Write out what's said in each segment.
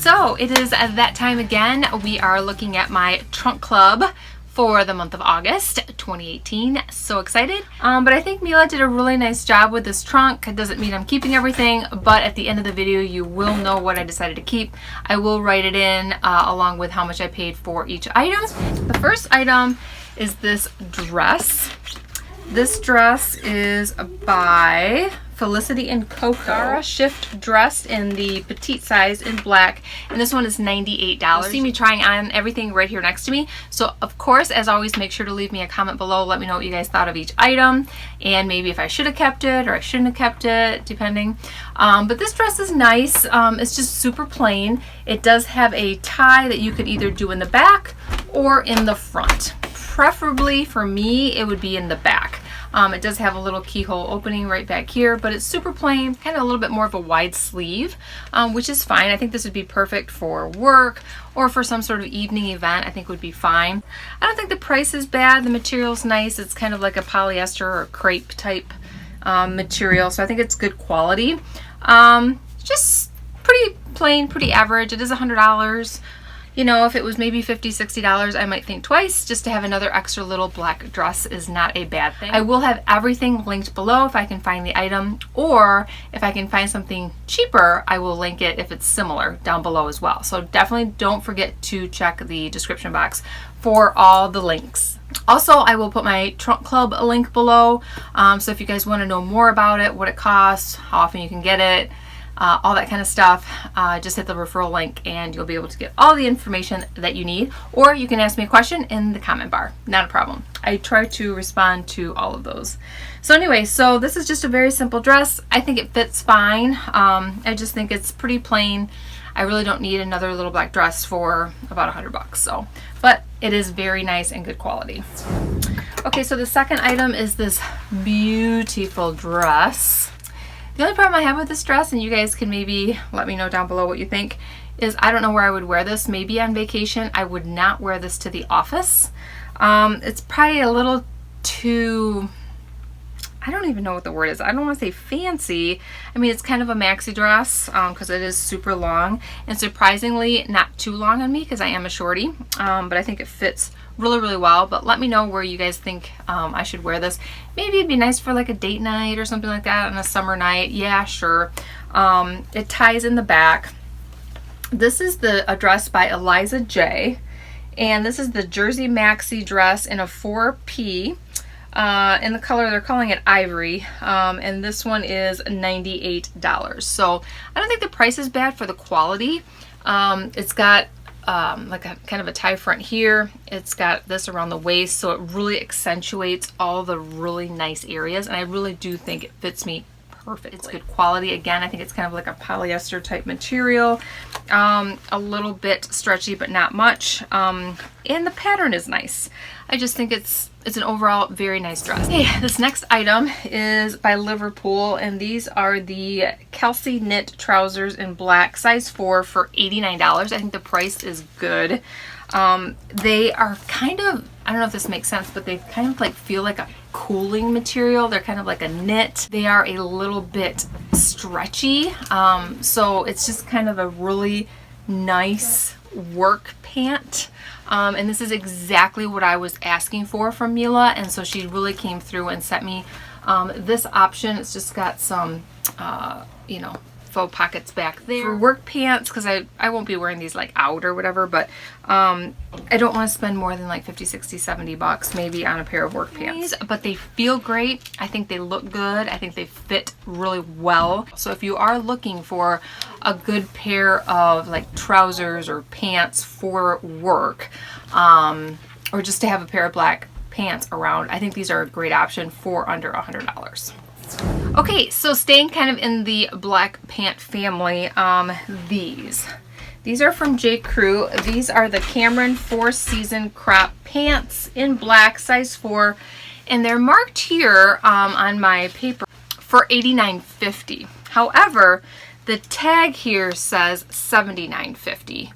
So it is that time again. We are looking at my trunk club for the month of August 2018. So excited. But I think Mila did a really nice job with this trunk. It doesn't mean I'm keeping everything, but at the end of the video you will know what I decided to keep. I will write it in along with how much I paid for each item. The first item is this dress. This dress is by Felicity and Coco. Shift dress in the petite size in black, and this one is $98. You'll see me trying on everything right here next to me. So of course, as always, make sure to leave me a comment below. Let me know what you guys thought of each item, and maybe if I should have kept it or I shouldn't have kept it, depending. But this dress is nice. It's just super plain. It does have a tie that you could either do in the back or in the front. Preferably for me, it would be in the back. It does have a little keyhole opening right back here, but it's super plain, kind of a little bit more of a wide sleeve, which is fine. I think this would be perfect for work or for some sort of evening event. I think would be fine. I don't think the price is bad. The material's nice. It's kind of like a polyester or crepe type material, so I think it's good quality. Just pretty plain, pretty average. It is $100. You know, if it was maybe $50, $60, I might think twice. Just to have another extra little black dress is not a bad thing. I will have everything linked below if I can find the item, or if I can find something cheaper, I will link it if it's similar down below as well. So definitely don't forget to check the description box for all the links. Also, I will put my trunk club link below. So if you guys want to know more about it, what it costs, how often you can get it, all that kind of stuff, just hit the referral link and you'll be able to get all the information that you need, or you can ask me a question in the comment bar. Not a problem. I try to respond to all of those. So anyway, so this is just a very simple dress. I think it fits fine. I just think it's pretty plain. I really don't need another little black dress for about $100. So, but it is very nice and good quality. Okay, so the second item is this beautiful dress. The only problem I have with this dress, and you guys can maybe let me know down below what you think, is I don't know where I would wear this. Maybe on vacation. I would not wear this to the office. It's probably a little too, I don't even know what the word is. I don't want to say fancy. I mean, it's kind of a maxi dress because it is super long, and surprisingly not too long on me because I am a shorty, but I think it fits really, really well. But let me know where you guys think I should wear this. Maybe it'd be nice for like a date night or something like that on a summer night. Yeah, sure. It ties in the back. This is a dress by Eliza J, and this is the Jersey Maxi dress in a 4P. In the color, they're calling it ivory, and this one is $98. So I don't think the price is bad for the quality. It's got like a kind of a tie front here. It's got this around the waist, so it really accentuates all the really nice areas, and I really do think it fits me perfect. It's good quality. Again, I think it's kind of like a polyester type material, a little bit stretchy but not much, and the pattern is nice. I just think it's an overall very nice dress. Okay, this next item is by Liverpool, and these are the Kelsey knit trousers in black, size 4 for $89. I think the price is good. They are kind of, I don't know if this makes sense, but they kind of like feel like a cooling material. They're kind of like a knit. They are a little bit stretchy, so it's just kind of a really nice work pant. And this is exactly what I was asking for from Mila, and so she really came through and sent me this option. It's just got some you know, faux pockets back there for work pants, because I won't be wearing these like out or whatever, but I don't want to spend more than like 50, 60, 70 bucks maybe on a pair of work pants. But they feel great. I think they look good. I think they fit really well. So if you are looking for a good pair of like trousers or pants for work, or just to have a pair of black pants around, I think these are a great option for under $100. Okay, so staying kind of in the black pant family, these are from Jcrew. These are the Cameron 4-season crop pants in black, size 4, and they're marked here on my paper for $89.50. However, the tag here says $79.50.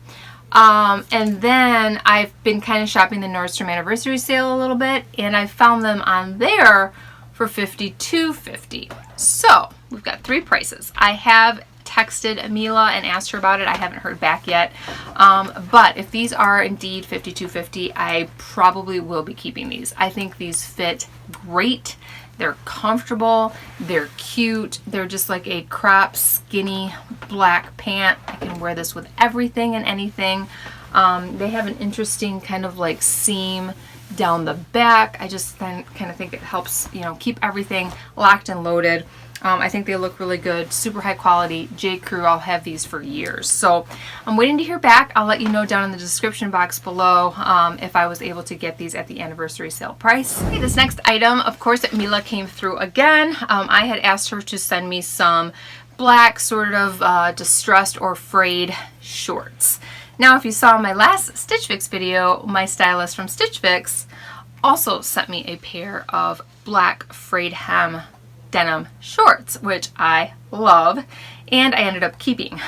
And then I've been kind of shopping the Nordstrom anniversary sale a little bit, and I found them on there for $52.50. So we've got three prices. I have texted Mila and asked her about it. I haven't heard back yet. But if these are indeed $52.50, I probably will be keeping these. I think these fit great. They're comfortable, they're cute, they're just like a crop skinny black pant. I can wear this with everything and anything. They have an interesting kind of like seam down the back. I just kind of think it helps, you know, keep everything locked and loaded. I think they look really good, super high quality. Jcrew, I'll have these for years. So I'm waiting to hear back. I'll let you know down in the description box below if I was able to get these at the anniversary sale price. Okay, this next item, of course, Mila came through again. I had asked her to send me some black sort of distressed or frayed shorts. Now, if you saw my last Stitch Fix video, my stylist from Stitch Fix also sent me a pair of black frayed hem denim shorts, which I love, and I ended up keeping.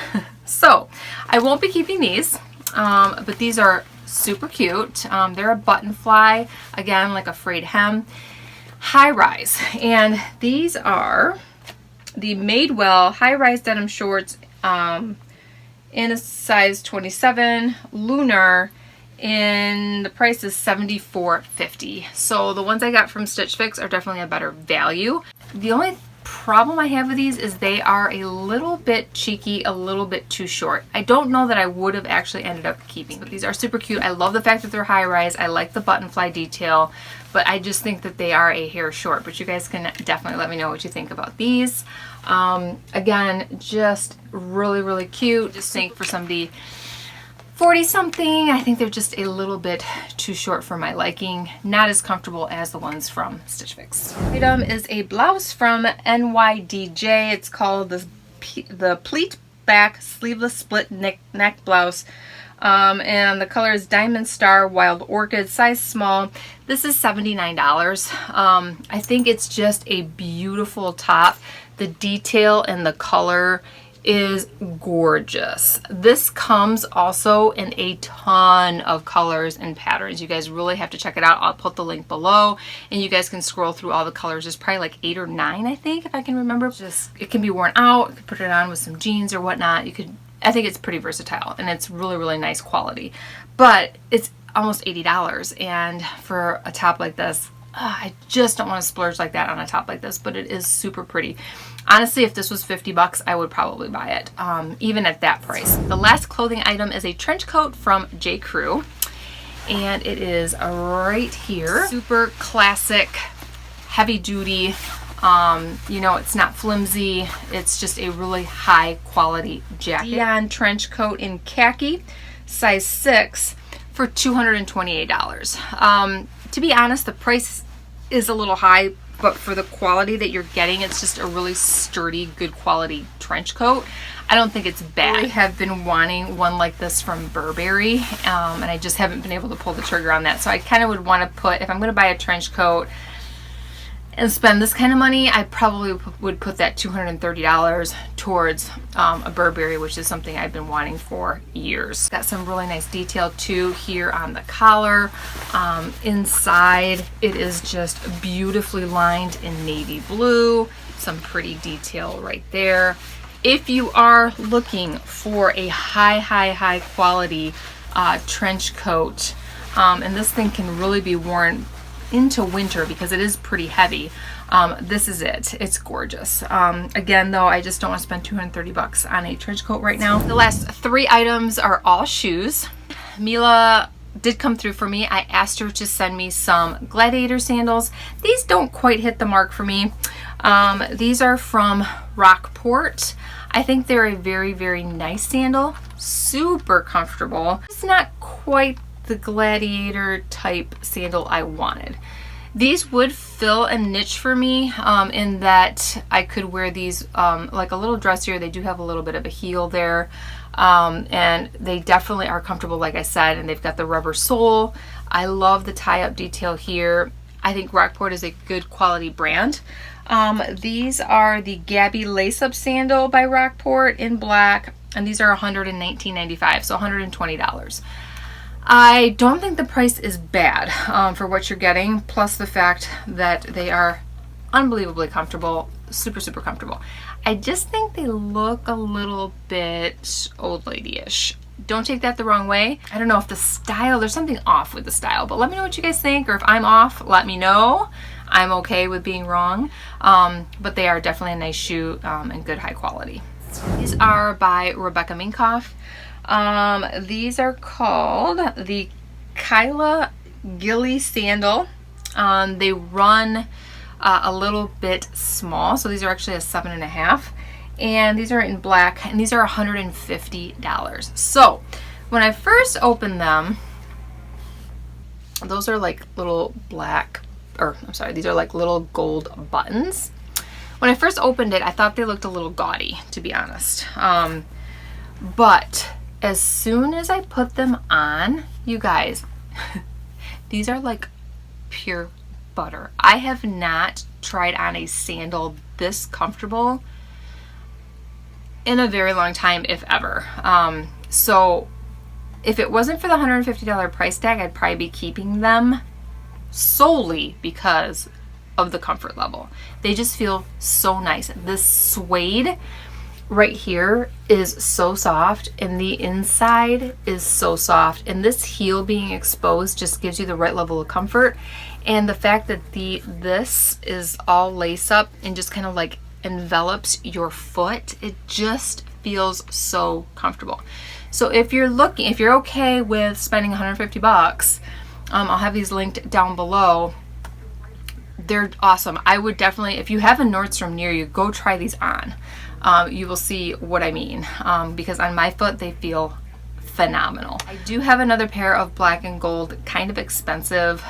So I won't be keeping these, but these are super cute. They're a button fly, again, like a frayed hem, high rise, and these are the Madewell high rise denim shorts in a size 27 lunar, and the price is $74.50. So the ones I got from Stitch Fix are definitely a better value. The only problem I have with these is they are a little bit cheeky, a little bit too short. I don't know that I would have actually ended up keeping, but these are super cute. I love the fact that they're high rise. I like the button fly detail, but I just think that they are a hair short. But you guys can definitely let me know what you think about these. Again, just really, really cute. Just think for somebody 40 something, I think they're just a little bit too short for my liking. Not as comfortable as the ones from Stitch Fix. Item is a blouse from NYDJ. It's called the pleat back sleeveless split neck blouse. And the color is Diamond Star Wild Orchid, size small. This is $79. I think it's just a beautiful top. The detail and the color is gorgeous. This comes also in a ton of colors and patterns. You guys really have to check it out. I'll put the link below and you guys can scroll through all the colors. There's probably like 8 or 9, I think, if I can remember. Just, it can be worn out. You could put it on with some jeans or whatnot. You could, I think it's pretty versatile and it's really, really nice quality. But it's almost $80, and for a top like this, I just don't want to splurge like that on a top like this, but it is super pretty. Honestly, if this was $50, I would probably buy it, even at that price. The last clothing item is a trench coat from Jcrew, and it is right here. Super classic, heavy duty. You know, it's not flimsy. It's just a really high quality jacket. Dion trench coat in khaki, size 6, for $228. To be honest, the price is a little high, but for the quality that you're getting, it's just a really sturdy, good quality trench coat. I don't think it's bad. I have been wanting one like this from Burberry, and I just haven't been able to pull the trigger on that. So I kind of would want to put, if I'm going to buy a trench coat and spend this kind of money, I probably would put that $230 towards a Burberry, which is something I've been wanting for years. Got some really nice detail too here on the collar. Inside, it is just beautifully lined in navy blue. Some pretty detail right there. If you are looking for a high quality trench coat, and this thing can really be worn into winter because it is pretty heavy, this is it. It's gorgeous. Again, though, I just don't want to spend $230 on a trench coat right now. The last 3 items are all shoes. Mila did come through for me. I asked her to send me some Gladiator sandals. These don't quite hit the mark for me. These are from Rockport. I think they're a very, very nice sandal. Super comfortable. It's not quite the Gladiator type sandal I wanted. These would fill a niche for me in that I could wear these like a little dressier. They do have a little bit of a heel there, and they definitely are comfortable, like I said, and they've got the rubber sole. I love the tie-up detail here. I think Rockport is a good quality brand. These are the Gabby lace-up sandal by Rockport in black, and these are $119.95, so $120. I don't think the price is bad for what you're getting, plus the fact that they are unbelievably comfortable, super, super comfortable. I just think they look a little bit old lady-ish. Don't take that the wrong way. I don't know if the style, there's something off with the style, but let me know what you guys think, or if I'm off, let me know. I'm okay with being wrong, but they are definitely a nice shoe and good high quality. These are by Rebecca Minkoff. These are called the Kyla Gilly Sandal. They run a little bit small, so these are actually a 7.5, and these are in black, and these are $150. So when I first opened them, those are like little black, or I'm sorry, these are like little gold buttons. When I first opened it, I thought they looked a little gaudy, to be honest. But as soon as I put them on, you guys, these are like pure butter. I have not tried on a sandal this comfortable in a very long time, if ever. So if it wasn't for the $150 price tag, I'd probably be keeping them solely because of the comfort level. They just feel so nice. This suede right here is so soft, and the inside is so soft, and this heel being exposed just gives you the right level of comfort. And the fact that this is all lace up and just kind of like envelops your foot, it just feels so comfortable. So if you're okay with spending 150 bucks, I'll have these linked down below. They're awesome. I would definitely, if you have a Nordstrom near you, go try these on. You will see what I mean, because on my foot they feel phenomenal. I do have another pair of black and gold, kind of expensive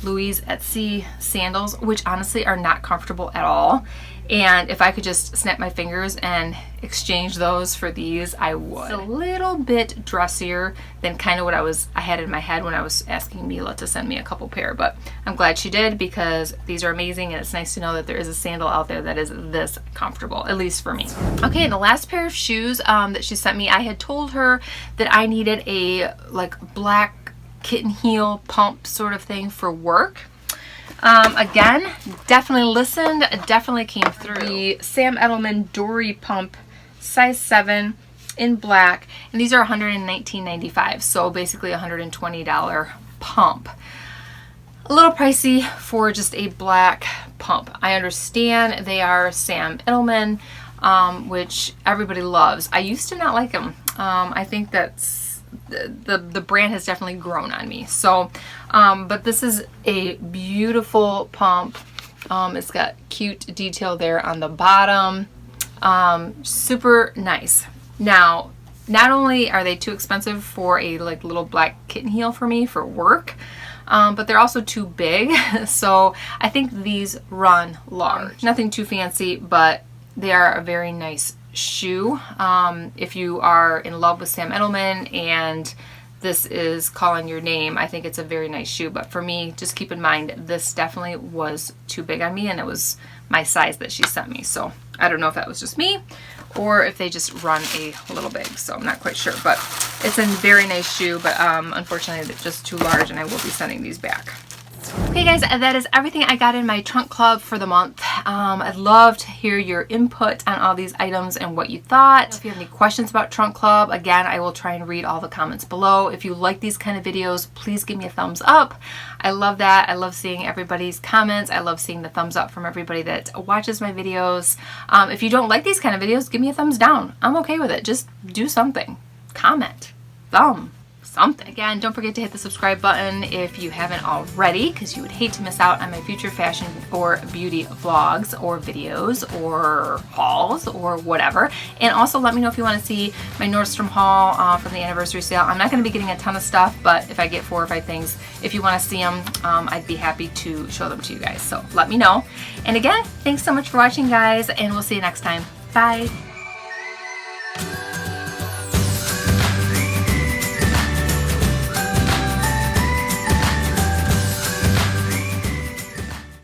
Louise Etsy sandals, which honestly are not comfortable at all. And if I could just snap my fingers and exchange those for these, I would. It's a little bit dressier than kind of what I had in my head when I was asking Mila to send me a couple pair, but I'm glad she did, because these are amazing, and it's nice to know that there is a sandal out there that is this comfortable, at least for me. Okay, and the last pair of shoes that she sent me, I had told her that I needed a like black kitten heel pump sort of thing for work. Again, definitely listened, definitely came through. The Sam Edelman Dory pump, size 7 in black, and these are $119.95, so basically $120 pump. A little pricey for just a black pump. I understand they are Sam Edelman, which everybody loves. I used to not like them. I think that's the brand has definitely grown on me. So but this is a beautiful pump. It's got cute detail there on the bottom. Super nice. Now, not only are they too expensive for a like little black kitten heel for me for work, but they're also too big. So I think these run large. Nothing too fancy, but they are a very nice shoe. If you are in love with Sam Edelman and this is calling your name, I think it's a very nice shoe. But for me, just keep in mind, this definitely was too big on me, and it was my size that she sent me. So I don't know if that was just me or if they just run a little big, so I'm not quite sure. But it's a very nice shoe, but unfortunately they're just too large, and I will be sending these back. Okay guys, that is everything I got in my trunk club for the month. I'd love to hear your input on all these items and what you thought. If you have any questions about trunk club, again, I will try and read all the comments below. If you like these kind of videos, please give me a thumbs up. I love that. I love seeing everybody's comments. I love seeing the thumbs up from everybody that watches my videos. If you don't like these kind of videos, give me a thumbs down. I'm okay with it. Just do something. Comment. Thumb. Something. Again, don't forget to hit the subscribe button if you haven't already, because you would hate to miss out on my future fashion or beauty vlogs or videos or hauls or whatever. And also let me know if you want to see my Nordstrom haul from the anniversary sale. I'm not going to be getting a ton of stuff, but if I get 4 or 5 things, if you want to see them, I'd be happy to show them to you guys. So let me know. And again, thanks so much for watching, guys, and we'll see you next time. Bye.